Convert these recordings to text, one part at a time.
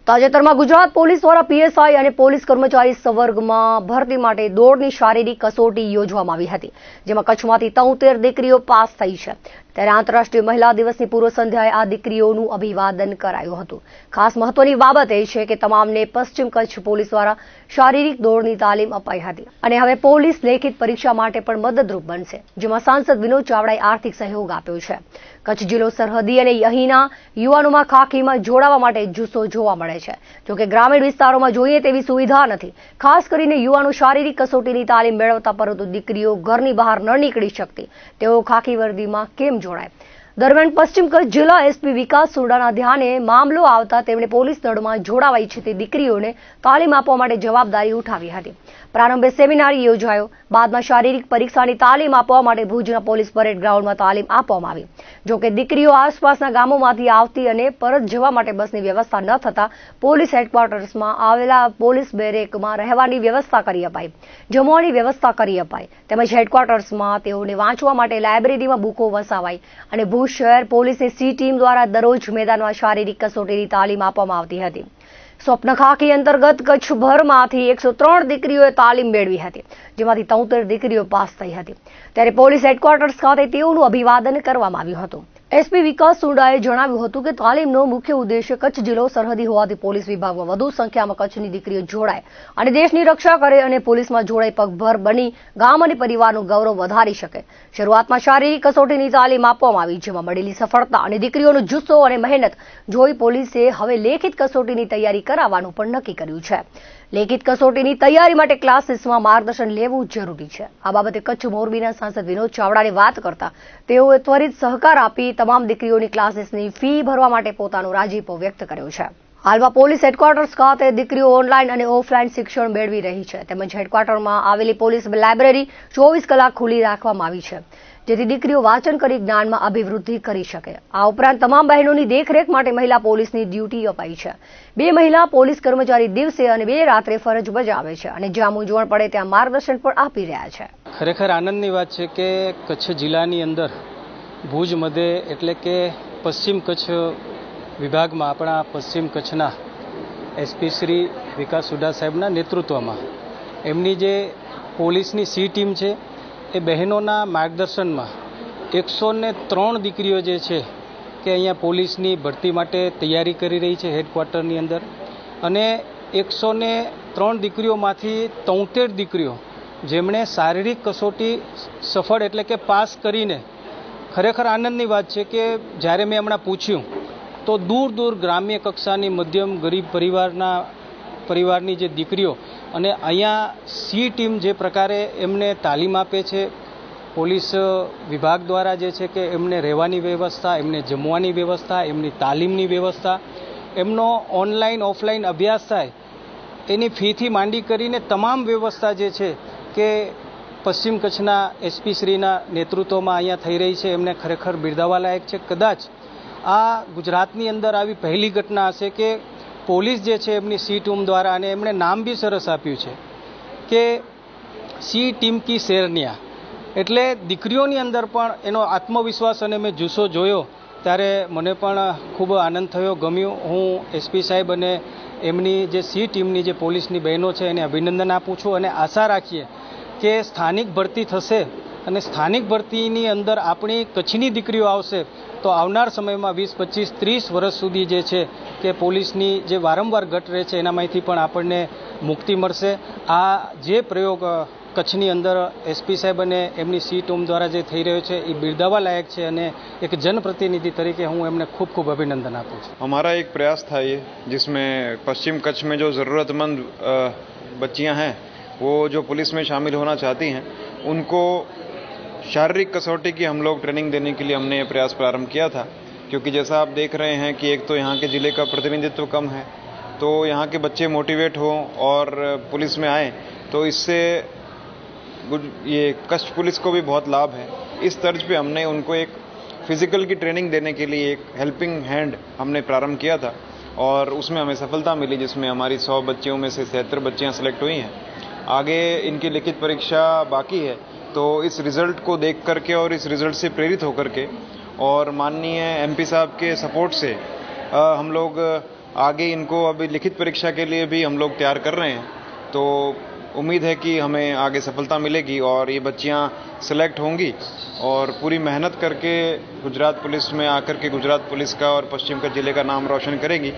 તાજેતરમાં ગુજરાત પોલીસ દ્વારા પીએસઆઈ અને પોલીસ કર્મચારી સંવર્ગમાં ભરતી માટે દોડની શારીરિક કસોટી યોજવામાં આવી હતી, જેમાં કચ્છમાંથી 73 દીકરીઓ પાસ થઈ છે। ત્યારે આંતરરાષ્ટ્રીય મહિલા દિવસની પૂર્વ સંધ્યાએ આ દીકરીઓનું અભિવાદન કરાયું હતું। ખાસ મહત્વની બાબત એ છે કે તમામને પશ્ચિમ કચ્છ પોલીસ દ્વારા શારીરિક દોડની તાલીમ અપાઈ હતી અને હવે પોલીસ લેખિત પરીક્ષા માટે પણ મદદરૂપ બનશે, જેમાં સાંસદ વિનોદ ચાવડાએ આર્થિક સહયોગ આપ્યો છે। કચ્છ જિલ્લો સરહદી અને અહીંના યુવાનોમાં ખાખીમાં જોડાવા માટે જુસ્સો જોવા મળે છે। જોકે ગ્રામીણ વિસ્તારોમાં જોઈએ તેવી સુવિધા નથી, ખાસ કરીને યુવાનો શારીરિક કસોટીની તાલીમ મેળવતા, પરંતુ દીકરીઓ ઘરની બહાર ન નીકળી શકતી, તેઓ ખાખી વર્દીમાં કેમ જોડાય? દરમિયાન પશ્ચિમ કચ્છ જિલ્લા એસપી વિકાસ સુરડાના ધ્યાને મામલો આવતા તેમણે પોલીસ દળમાં જોડાવા ઈચ્છતી દીકરીઓને તાલીમ આપવા માટે જવાબદારી ઉઠાવી હતી। પ્રારંભે સેમિનાર યોજાયો, બાદમાં શારીરિક પરીક્ષાની તાલીમ આપવા માટે ભુજના પોલીસ પરેડ ગ્રાઉન્ડમાં તાલીમ આપવામાં આવી। જોકે દીકરીઓ આસપાસના ગામોમાંથી આવતી અને પરત જવા માટે બસની વ્યવસ્થા ન થતા પોલીસ હેડક્વાર્ટર્સમાં આવેલા પોલીસ બેરેકમાં રહેવાની વ્યવસ્થા કરી અપાઈ, જમવાની વ્યવસ્થા કરી અપાઈ, તેમજ હેડક્વાર્ટર્સમાં તેઓને વાંચવા માટે લાયબ્રેરીમાં બુકો વસાવાઈ અને ભુજ શહેર પોલીસની સી ટીમ દ્વારા દરરોજ મેદાનમાં શારીરિક કસોટીની તાલીમ આપવામાં આવતી હતી। સ્વપ્ન ખાખી અંતર્ગત કચ્છભરમાંથી 103 દીકરીઓએ તાલીમ મેળવી હતી, જેમાંથી 73 દીકરીઓ પાસ થઈ હતી। ત્યારે પોલીસ હેડક્વાર્ટર્સ ખાતે તેઓનું અભિવાદન કરવામાં આવ્યું હતું। એસપી વિકાસ સુરડાએ જણાવ્યું હતું કે તાલીમનો મુખ્ય ઉદ્દેશ્ય કચ્છ જિલ્લો સરહદી હોવાથી પોલીસ વિભાગમાં વધુ સંખ્યામાં કચ્છની દીકરીઓ જોડાય અને દેશની રક્ષા કરે અને પોલીસમાં જોડાઈ પગભર બની ગામ અને પરિવારનું ગૌરવ વધારી શકે। શરૂઆતમાં શારીરિક કસોટીની તાલીમ આપવામાં આવી, જેમાં મળેલી સફળતા અને દીકરીઓનો જુસ્સો અને મહેનત જોઈ પોલીસે હવે લેખિત કસોટીની તૈયારી કરાવવાનું પણ નક્કી કર્યું છે। લેખિત કસોટીની તૈયારી માટે ક્લાસીસમાં માર્ગદર્શન લેવું જરૂરી છે। આ બાબતે કચ્છ મોરબીના સાંસદ વિનોદ ચાવડાને વાત કરતા તેઓએ ત્વરિત સહકાર આપી તમામ દીકરીઓની ક્લાસીસની ફી ભરવા માટે પોતાનો રાજીપો વ્યક્ત કર્યો છે। હાલમાં પોલીસ હેડક્વાર્ટર્સ ખાતે દીકરીઓ ઓનલાઈન અને ઓફલાઈન શિક્ષણ મેળવી રહી છે, તેમજ હેડક્વાર્ટરમાં આવેલી પોલીસ લાયબ્રેરી 24 કલાક ખુલ્લી રાખવામાં આવી છે, જેથી દીકરીઓ વાંચન કરી જ્ઞાનમાં અભિવૃદ્ધિ કરી શકે। આ ઉપરાંત તમામ બહેનોની દેખરેખ માટે મહિલા પોલીસની ડ્યુટી અપાઈ છે। 2 મહિલા પોલીસ કર્મચારી દિવસે અને 2 રાત્રે ફરજ બજાવે છે અને જ્યાં મૂંઝવણ પડે ત્યાં માર્ગદર્શન પણ આપી રહ્યા છે। ખરેખર આનંદની વાત છે કે કચ્છ જિલ્લાની અંદર ભુજ મધ્યે એટલે કે પશ્ચિમ કચ્છ વિભાગમાં આપણા પશ્ચિમ કચ્છના એસપી શ્રી વિકાસ સુરડા સાહેબના નેતૃત્વમાં એમની જે પોલીસની સી ટીમ છે એ બહેનોના માર્ગદર્શનમાં 103 દીકરીઓ જે છે કે અહીંયા પોલીસની ભરતી માટે તૈયારી કરી રહી છે હેડક્વાર્ટરની અંદર, અને 103 દીકરીઓમાંથી 73 દીકરીઓ જેમણે શારીરિક કસોટી સફળ એટલે કે પાસ કરીને, ખરેખર આનંદની વાત છે કે જ્યારે મેં હમણાં પૂછ્યું તો દૂર દૂર ગ્રામ્ય કક્ષાની મધ્યમ ગરીબ પરિવારની જે દીકરીઓ અને અહીંયા સી ટીમ જે પ્રકારે એમને તાલીમ આપે છે, પોલીસ વિભાગ દ્વારા જે છે કે એમને રહેવાની વ્યવસ્થા, એમને જમવાની વ્યવસ્થા, એમની તાલીમની વ્યવસ્થા, એમનો ઓનલાઈન ઓફલાઈન અભ્યાસ થાય એની ફીથી માંડી કરીને તમામ વ્યવસ્થા જે છે કે પશ્ચિમ કચ્છના એસપી શ્રીના નેતૃત્વમાં અહીંયા થઈ રહી છે, એમને ખરેખર બિરદાવવા લાયક છે। કદાચ આ ગુજરાતની અંદર આવી પહેલી ઘટના હશે કે પોલીસ જે છે એમની સી ટીમ દ્વારા, અને એમણે નામ બી સરસ આપ્યું છે કે સી ટીમ કી શેરનિયા, એટલે દીકરીઓની અંદર પણ એનો આત્મવિશ્વાસ અને મેં જુસ્સો જોયો ત્યારે મને પણ ખૂબ આનંદ થયો, ગમ્યું। હું એસપી સાહેબ અને એમની જે સી ટીમની જે પોલીસની બહેનો છે એને અભિનંદન આપું છું અને આશા રાખીએ કે સ્થાનિક ભરતી થશે અને સ્થાનિક ભરતીની અંદર આપણી કચ્છની દીકરીઓ આવશે તો આવનાર સમયમાં 20, 25, 30 વર્ષ સુધી જે છે કે પોલીસની જે વારંવાર ઘટ રહે છે એનામાંથી પણ આપણને મુક્તિ મળશે। આ જે પ્રયોગ કચ્છની અંદર એસપી સાહેબ અને એમની સી ટીમ દ્વારા જે થઈ રહ્યો છે એ બિરદાવવા લાયક છે અને એક જનપ્રતિનિધિ તરીકે હું એમને ખૂબ ખૂબ અભિનંદન આપું છું। हमारा एक प्रयास था ये, जिसमें पश्चिम कच्छ में जो ज़रूरतमंद बच्चियां हैं वो जो पुलिस में शामिल होना चाहती हैं उनको शारीरिक कसौटी की हम लोग ट्रेनिंग देने के लिए हमने ये प्रयास प्रारंभ किया था, क्योंकि जैसा आप देख रहे हैं कि एक तो यहाँ के ज़िले का प्रतिनिधित्व कम है, तो यहाँ के बच्चे मोटिवेट हों और पुलिस में आएँ तो इससे ये कच्छ पुलिस को भी बहुत लाभ है। इस तर्ज पे हमने उनको एक फिज़िकल की ट्रेनिंग देने के लिए एक हेल्पिंग हैंड हमने प्रारंभ किया था और उसमें हमें सफलता मिली, जिसमें हमारी 100 बच्चियों में से 73 बच्चियाँ सेलेक्ट हुई हैं। आगे इनकी लिखित परीक्षा बाकी है, तो इस रिज़ल्ट को देख करके और इस रिज़ल्ट से प्रेरित होकर के और माननीय एमपी साहब के सपोर्ट से हम लोग आगे इनको अभी लिखित परीक्षा के लिए भी हम लोग तैयार कर रहे हैं, तो उम्मीद है कि हमें आगे सफलता मिलेगी और ये बच्चियां सिलेक्ट होंगी और पूरी मेहनत करके गुजरात पुलिस में आकर के गुजरात पुलिस का और पश्चिम कच्छ जिले का नाम रोशन करेंगी।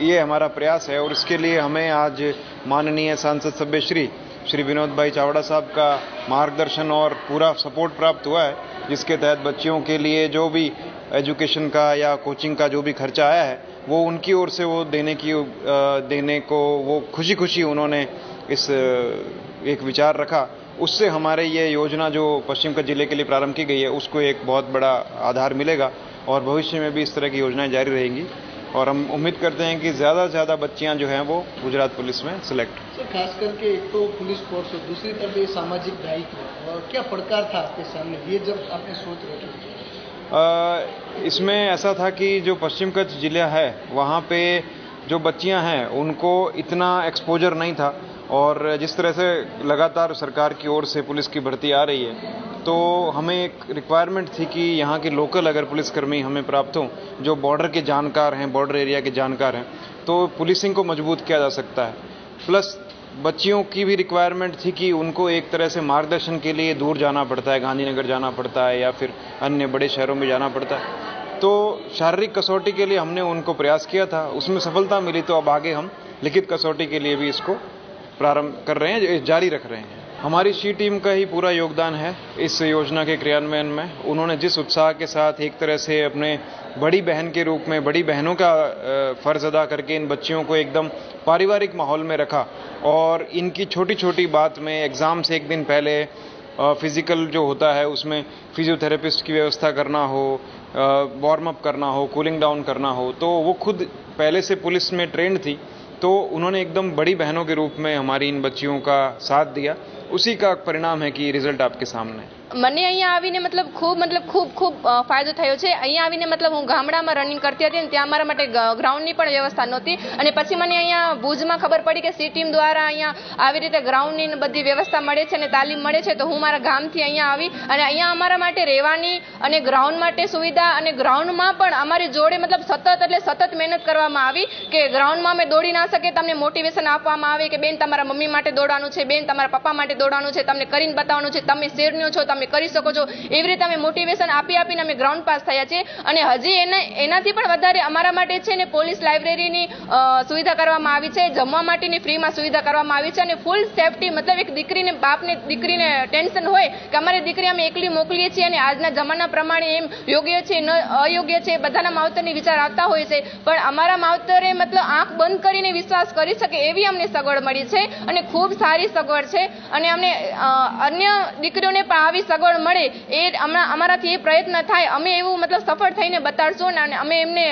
ये हमारा प्रयास है और इसके लिए हमें आज माननीय सांसद सभ्य श्री विनोद भाई चावड़ा साहब का मार्गदर्शन और पूरा सपोर्ट प्राप्त हुआ है, जिसके तहत बच्चियों के लिए जो भी एजुकेशन का या कोचिंग का जो भी खर्चा आया है वो उनकी ओर से वो देने को वो खुशी उन्होंने इस एक विचार रखा। उससे हमारे ये योजना जो पश्चिम कच्छ जिले के लिए प्रारंभ की गई है उसको एक बहुत बड़ा आधार मिलेगा और भविष्य में भी इस तरह की योजनाएं जारी रहेंगी और हम उम्मीद करते हैं कि ज़्यादा से ज़्यादा बच्चियां जो हैं वो गुजरात पुलिस में सिलेक्ट। सर, खास करके एक तो पुलिस फोर्स और दूसरी तरफ ये सामाजिक दायित्व, और क्या पड़कार था आपके सामने ये जब आपने सोच रखी? इसमें ऐसा था कि जो पश्चिम कच्छ जिला है वहाँ पे जो बच्चियां हैं उनको इतना एक्सपोजर नहीं था और जिस तरह से लगातार सरकार की ओर से पुलिस की भर्ती आ रही है तो हमें एक रिक्वायरमेंट थी कि यहाँ के लोकल अगर पुलिसकर्मी हमें प्राप्त हों जो बॉर्डर के जानकार हैं, बॉर्डर एरिया के जानकार हैं, तो पुलिसिंग को मजबूत किया जा सकता है। प्लस बच्चियों की भी रिक्वायरमेंट थी कि उनको एक तरह से मार्गदर्शन के लिए दूर जाना पड़ता है, गांधीनगर जाना पड़ता है या फिर अन्य बड़े शहरों में जाना पड़ता है, तो शारीरिक कसौटी के लिए हमने उनको प्रयास किया था, उसमें सफलता मिली, तो अब आगे हम लिखित कसौटी के लिए भी इसको प्रारंभ कर रहे हैं, जारी रख रहे हैं। हमारी शी टीम का ही पूरा योगदान है इस योजना के क्रियान्वयन में। उन्होंने जिस उत्साह के साथ एक तरह से अपने बड़ी बहन के रूप में बड़ी बहनों का फर्ज अदा करके इन बच्चियों को एकदम पारिवारिक माहौल में रखा और इनकी छोटी छोटी बात में एग्ज़ाम से एक दिन पहले फिजिकल जो होता है उसमें फिजियोथेरेपिस्ट की व्यवस्था करना हो, वार्म अप करना हो, कूलिंग डाउन करना हो, तो वो खुद पहले से पुलिस में ट्रेंड थी, तो उन्होंने एकदम बड़ी बहनों के रूप में हमारी इन बच्चियों का साथ दिया। उसी का परिणाम है कि रिजल्ट आपके सामने है। મને અહીંયા આવીને ખૂબ ફાયદો થયો છે। અહીંયા આવીને હું ગામડામાં રનિંગ કરતી હતી ને ત્યાં અમારા માટે ગ્રાઉન્ડની પણ વ્યવસ્થા નહોતી અને પછી મને અહીંયા ભુજમાં ખબર પડી કે સી ટીમ દ્વારા અહીંયા આવી રીતે ગ્રાઉન્ડની બધી વ્યવસ્થા મળે છે અને તાલીમ મળે છે, તો હું મારા ગામથી અહીંયા આવી અને અહીંયા અમારા માટે રહેવાની અને ગ્રાઉન્ડ માટે સુવિધા અને ગ્રાઉન્ડમાં પણ અમારી જોડે સતત મહેનત કરવામાં આવી કે ગ્રાઉન્ડમાં અમે દોડી ના શકે તમને મોટિવેશન આપવામાં આવે કે બેન તમારા મમ્મી માટે દોડવાનું છે, બેન તમારા પપ્પા માટે દોડવાનું છે, તમને કરીને બતાવવાનું છે, તમે શેરન્યો છો, તમે કરી શકો છો, એવી રીતે અમે મોટિવેશન આપીને અમે ગ્રાઉન્ડ પાસ થયા છે। અને હજી એનાથી પણ વધારે અમારા માટે છે ને પોલીસ લાઇબ્રેરીની સુવિધા કરવામાં આવી છે, જમવા માટેની ફ્રીમાં સુવિધા કરવામાં આવી છે અને ફૂલ સેફટી, એક દીકરીને દીકરીને ટેન્શન હોય કે અમારી દીકરી અમે એકલી મોકલીએ છીએ અને આજના જમાના પ્રમાણે એમ યોગ્ય છે ન અયોગ્ય છે બધાના માવતરની વિચાર આવતા હોય છે, પણ અમારા માવતરે આંખ બંધ કરીને વિશ્વાસ કરી શકે એવી અમને સગવડ મળી છે અને ખૂબ સારી સગવડ છે અને અમને અન્ય દીકરીઓને પણ આવી સગવડ મળે એ અમારાથી એ પ્રયત્ન થાય, અમે એવું સફળ થઈને બતાડશું અને અમે એમને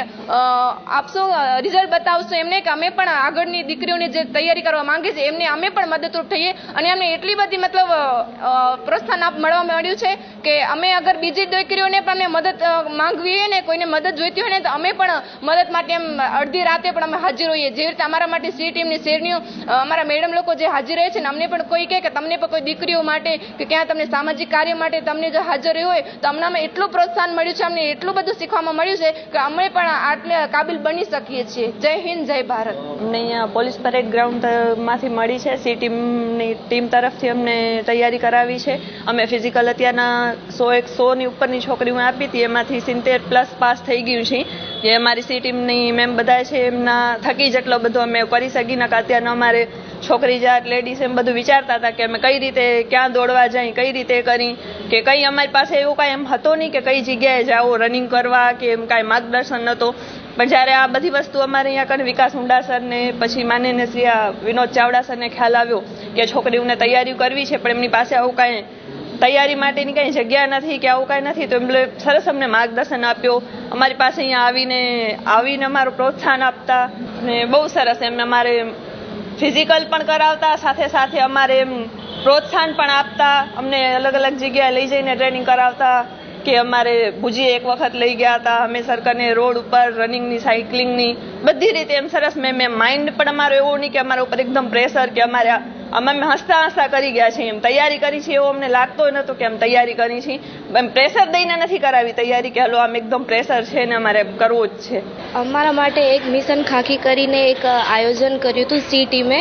આપશું, રિઝલ્ટ બતાવશું એમને કે અમે પણ આગળની દીકરીઓને જે તૈયારી કરવા માંગે છે એમને અમે પણ મદદરૂપ થઈએ અને અમને એટલી બધી પ્રોત્સાહન મળવા મળ્યું છે કે અમે અગર બીજી દીકરીઓને પણ અમે મદદ માંગવી હોય ને કોઈને મદદ જોઈતી હોય ને તો અમે પણ મદદ માટે એમ અડધી રાતે પણ અમે હાજર હોઈએ, જે રીતે અમારા માટે સી ટીમની શેરણીઓ અમારા મેડમ લોકો જે હાજર રહે છે ને અમને પણ કોઈ કહે કે તમને પણ કોઈ દીકરીઓ માટે કે ક્યાં તમને સામાજિક કાર્ય માટે તમને જો હાજર હોય તો અમને એટલું પ્રોત્સાહન મળ્યું છે, અમને એટલું બધું શીખવામાં મળ્યું છે કે અમે પણ આટલે કાબિલ બની શકીએ છીએ। જય હિન્દ, જય ભારત। અમને અહીંયા પોલીસ પરેડ ગ્રાઉન્ડ માંથી મળી છે, સી ટીમની ટીમ તરફથી અમને તૈયારી કરાવી છે। અમે ફિઝિકલ અત્યારના 100ની ઉપરની છોકરીઓ આપી હતી, એમાંથી 70+ પાસ થઈ ગયું છે, જે અમારી સી ટીમની મેમ બધા છે એમના થકી જેટલો બધો અમે કરી શકી નકા અત્યારના અમારે છોકરી જાત લેડીઝ એમ બધું વિચારતા હતા કે અમે કઈ રીતે ક્યાં દોડવા જઈ, કઈ રીતે કરી કે કઈ અમારી પાસે એવું કાંઈ એમ હતો નહીં કે કઈ જગ્યાએ જાઓ રનિંગ કરવા કે એમ કાંઈ માર્ગદર્શન નહોતું, પણ જ્યારે આ બધી વસ્તુ અમારે અહીંયા કને વિકાસ હુંડા સર ને પછી માનનીય શ્રી વિનોદ ચાવડા સરને ખ્યાલ આવ્યો કે છોકરીઓને તૈયારી કરવી છે પણ એમની પાસે આવું કાંઈ તૈયારી માટેની કંઈ જગ્યા નથી કે આવું કાંઈ નથી, તો એમણે સરસ અમને માર્ગદર્શન આપ્યો, અમારી પાસે અહીંયા આવીને અમારું પ્રોત્સાહન આપતા ને બહુ સરસ એમ અમારે ફિઝિકલ પણ કરાવતા, સાથે સાથે અમારે એમ પ્રોત્સાહન પણ આપતા, અમને અલગ અલગ જગ્યાએ લઈ જઈને ટ્રેનિંગ કરાવતા કે અમારે ભુજી એક વખત લઈ ગયા હતા હમીરસરને રોડ ઉપર રનિંગની, સાયકલિંગની બધી રીતે એમ સરસ મેં માઇન્ડ પણ અમારો એવો નહીં કે અમારા ઉપર એકદમ પ્રેશર કે અમારે અમે હસતા હસતા કરી ગયા છીએ, એમ તૈયારી કરી છે એવો અમને લાગતો નહોતો કે એમ તૈયારી કરી છે. એમ પ્રેશર દઈને નથી કરાવી તૈયારી કે હાલો આમ એકદમ પ્રેશર છે ને અમારે કરવું જ છે. અમારા માટે એક મિશન ખાખી કરીને એક આયોજન કર્યું હતું સી ટીમે.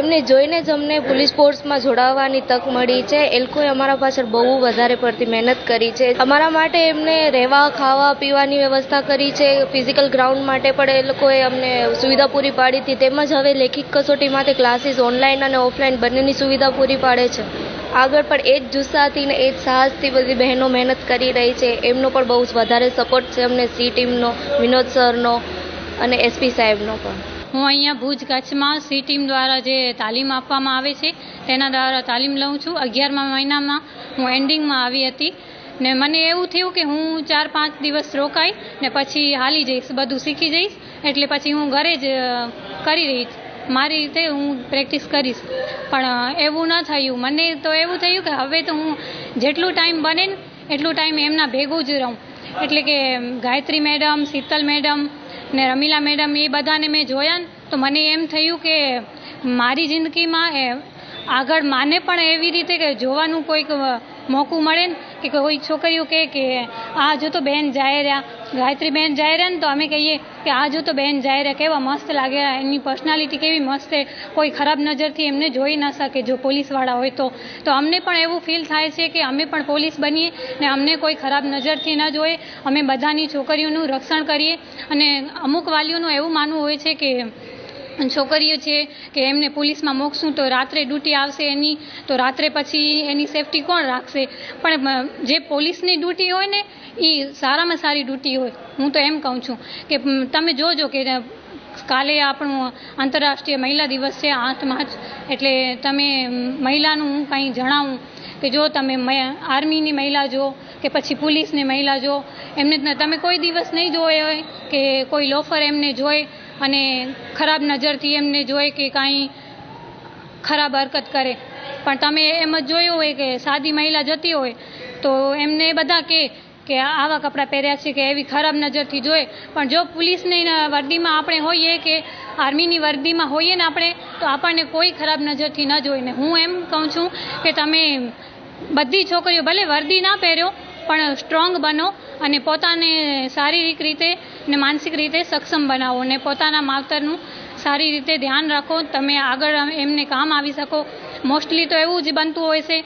એમને જોઈને જ અમને પોલીસ ફોર્સમાં જોડાવવાની તક મળી છે. એ લોકોએ અમારા પાછળ બહુ વધારે પડતી મહેનત કરી છે. અમારા માટે એમને રહેવા ખાવા પીવાની વ્યવસ્થા કરી છે. ફિઝિકલ ગ્રાઉન્ડ માટે પણ એ લોકોએ અમને સુવિધા પૂરી પાડી હતી. તેમજ હવે લેખિત કસોટી માટે ક્લાસીસ ઓનલાઈન અને ઓફલાઈન બંનેની સુવિધા પૂરી પાડે છે. આગળ પણ એ જ જુસ્સાથી ને એ જ સાહસથી બધી બહેનો મહેનત કરી રહી છે. એમનો પણ બહુ જ વધારે સપોર્ટ છે અમને, સી ટીમનો, વિનોદ સરનો અને એસપી સાહેબનો પણ. હું અહીંયા ભુજ કચ્છમાં સી ટીમ દ્વારા જે તાલીમ આપવામાં આવે છે તેના દ્વારા તાલીમ લઉં છું. 11મા મહિનામાં હું એન્ડિંગમાં આવી હતી ને મને એવું થયું કે હું 4-5 દિવસ રોકાઈ ને પછી હાલી જઈશ, બધું શીખી જઈશ, એટલે પછી હું ઘરે જ કરી રહીશ, મારી રીતે હું પ્રેક્ટિસ કરીશ. પણ એવું ન થયું. મને તો એવું થયું કે હવે તો હું જેટલું ટાઈમ બને ને એટલું ટાઈમ એમના ભેગું જ રહું. એટલે કે ગાયત્રી મેડમ, શીતલ મેડમ ને રમીલા મેડમ, એ બધાને મેં જોયા ને તો મને એમ થયું કે મારી જિંદગીમાં આગળ માને પણ એવી રીતે કે જોવાનું કોઈક મોકું મળે ને કે કોઈ છોકરીઓ કે આ જો તો બેન જાય રહ્યા, ગાયત્રી બેન જાય રહ્યા ને તો અમે કહીએ કે આ જો તો બેન જાય રહ્યા, કેવા મસ્ત લાગે, એની પર્સનાલિટી કેવી મસ્ત છે, કોઈ ખરાબ નજરથી એમને જોઈ ન શકે જો પોલીસવાળા હોય તો અમને પણ એવું ફીલ થાય છે કે અમે પણ પોલીસ બનીએ ને અમને કોઈ ખરાબ નજરથી ન જોઈએ, અમે બધાની છોકરીઓનું રક્ષણ કરીએ. અને અમુક વાલીઓનું એવું માનવું હોય છે કે છોકરીઓ છે કે એમને પોલીસમાં મોકશું તો રાત્રે ડ્યુટી આવશે એની, તો રાત્રે પછી એની સેફટી કોણ રાખશે. પણ જે પોલીસની ડ્યુટી હોય ને એ સારામાં સારી ડ્યુટી હોય. હું તો એમ કહું છું કે તમે જોજો કે કાલે આપણું આંતરરાષ્ટ્રીય મહિલા દિવસ છે 8 માર્ચ, એટલે તમે મહિલાનું હું કંઈ જણાવું કે જો તમે આર્મીની મહિલા જો કે પછી પોલીસની મહિલા જો, એમને તમે કોઈ દિવસ નહીં જોયો હોય કે કોઈ લોફર એમને જોઈ અને ખરાબ નજરથી એમને જોઈ કે કાંઈ ખરાબ હરકત કરે. પણ તમે એમ જ જોયું હોય કે સાદી મહિલા જતી હોય તો એમને બધા કે આવા કપડાં પહેર્યા છે કે એવી ખરાબ નજરથી જોઈએ. પણ જો પોલીસની વર્દીમાં આપણે હોઈએ કે આર્મીની વર્દીમાં હોઈએ ને આપણે, તો આપણને કોઈ ખરાબ નજરથી ન જોઈને. હું એમ કહું છું કે તમે બધી છોકરીઓ ભલે વર્દી ના પહેર્યો પણ સ્ટ્રોંગ બનો અને પોતાને શારીરિક રીતે ને માનસિક રીતે સક્ષમ બનાવો ને પોતાના માવતરનું સારી રીતે ધ્યાન રાખો, તમે આગળ એમને કામ આવી શકો. મોસ્ટલી તો એવું જ બનતું હોય છે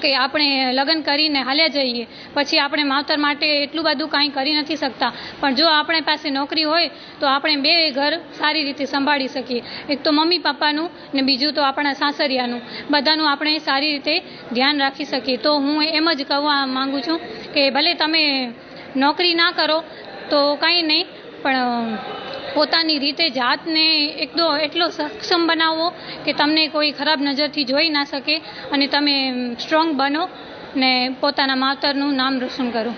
કે આપણે લગ્ન કરીને હાલ્યા જઈએ, પછી આપણે માવતર માટે એટલું બધું કાંઈ કરી નથી શકતા. પણ જો આપણે પાસે નોકરી હોય તો આપણે 2 ઘર સારી રીતે સંભાળી શકીએ. એક તો મમ્મી પપ્પાનું ને બીજું તો આપણા સાસરિયાનું, બધાનું આપણે સારી રીતે ધ્યાન રાખી શકીએ. તો હું એમ જ કહેવા માગું છું કે ભલે તમે નોકરી ના કરો તો કંઈ નહીં, પણ પોતાની રીતે જાતને એટલો સક્ષમ બનાવો કે તમને કોઈ ખરાબ નજરથી જોઈ ના શકે અને તમે સ્ટ્રોંગ બનો ને પોતાના માવતરનું નામ રોશન કરો.